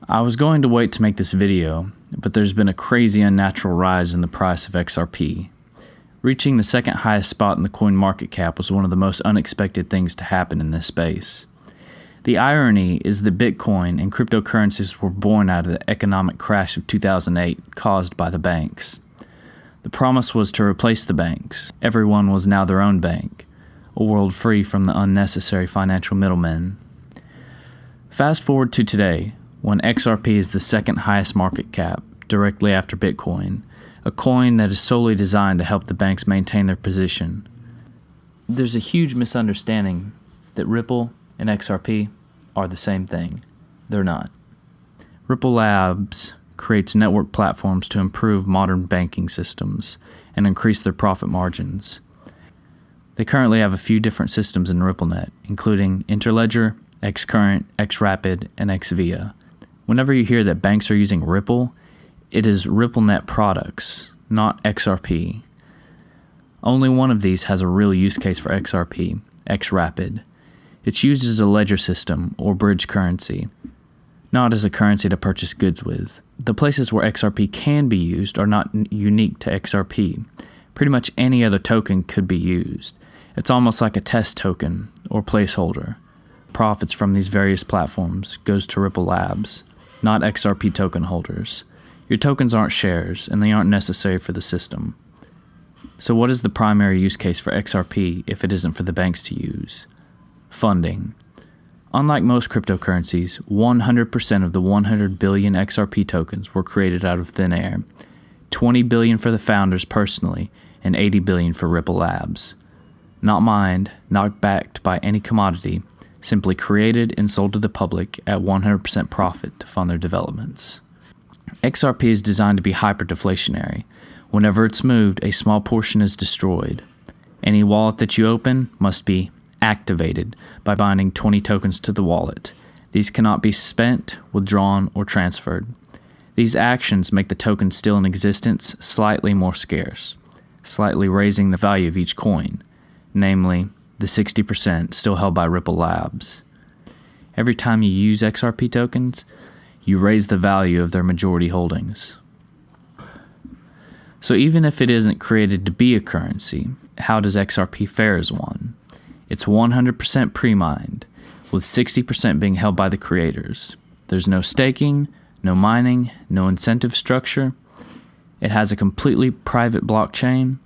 I was going to wait to make this video, but there's been a crazy unnatural rise in the price of XRP. Reaching the second highest spot in the coin market cap was one of the most unexpected things to happen in this space. The irony is that Bitcoin and cryptocurrencies were born out of the economic crash of 2008 caused by the banks. The promise was to replace the banks. Everyone was now their own bank, a world free from the unnecessary financial middlemen. Fast forward to today, when XRP is the second highest market cap, directly after Bitcoin, a coin that is solely designed to help the banks maintain their position. There's a huge misunderstanding that Ripple and XRP are the same thing. They're not. Ripple Labs creates network platforms to improve modern banking systems and increase their profit margins. They currently have a few different systems in RippleNet, including Interledger, Xcurrent, XRapid, and XVIA. Whenever you hear that banks are using Ripple, it is RippleNet products, not XRP. Only one of these has a real use case for XRP, XRapid. It's used as a ledger system or bridge currency, not as a currency to purchase goods with. The places where XRP can be used are not unique to XRP. Pretty much any other token could be used. It's almost like a test token or placeholder. Profits from these various platforms goes to Ripple Labs, not XRP token holders. Your tokens aren't shares, and they aren't necessary for the system. So what is the primary use case for XRP if it isn't for the banks to use? Funding. Unlike most cryptocurrencies, 100% of the 100 billion XRP tokens were created out of thin air. 20 billion for the founders personally, and 80 billion for Ripple Labs. Not mined, not backed by any commodity, simply created and sold to the public at 100% profit to fund their developments. XRP is designed to be hyper-deflationary. Whenever it's moved, a small portion is destroyed. Any wallet that you open must be activated by binding 20 tokens to the wallet. These cannot be spent, withdrawn, or transferred. These actions make the token still in existence slightly more scarce, slightly raising the value of each coin, namely the 60% still held by Ripple Labs. Every time you use XRP tokens, you raise the value of their majority holdings. So even if it isn't created to be a currency, how does XRP fare as one? It's 100% pre-mined, with 60% being held by the creators. There's no staking, no mining, no incentive structure. It has a completely private blockchain.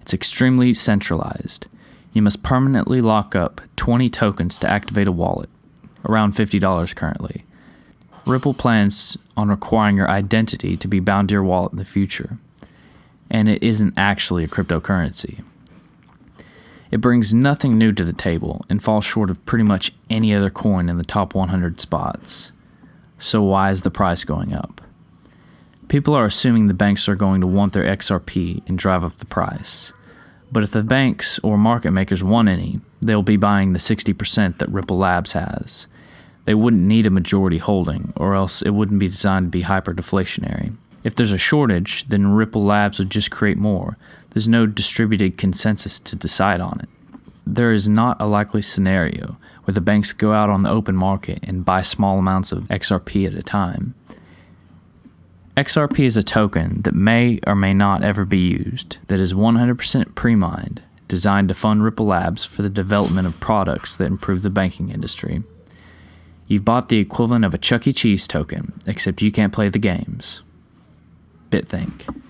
It's extremely centralized. You must permanently lock up 20 tokens to activate a wallet, around $50 currently. Ripple plans on requiring your identity to be bound to your wallet in the future, and it isn't actually a cryptocurrency. It brings nothing new to the table and falls short of pretty much any other coin in the top 100 spots. So why is the price going up? People are assuming the banks are going to want their XRP and drive up the price. But if the banks or market makers want any, they'll be buying the 60% that Ripple Labs has. They wouldn't need a majority holding, or else it wouldn't be designed to be hyper-deflationary. If there's a shortage, then Ripple Labs would just create more. There's no distributed consensus to decide on it. There is not a likely scenario where the banks go out on the open market and buy small amounts of XRP at a time. XRP is a token that may or may not ever be used, that is 100% pre-mined, designed to fund Ripple Labs for the development of products that improve the banking industry. You've bought the equivalent of a Chuck E. Cheese token, except you can't play the games. BitThink.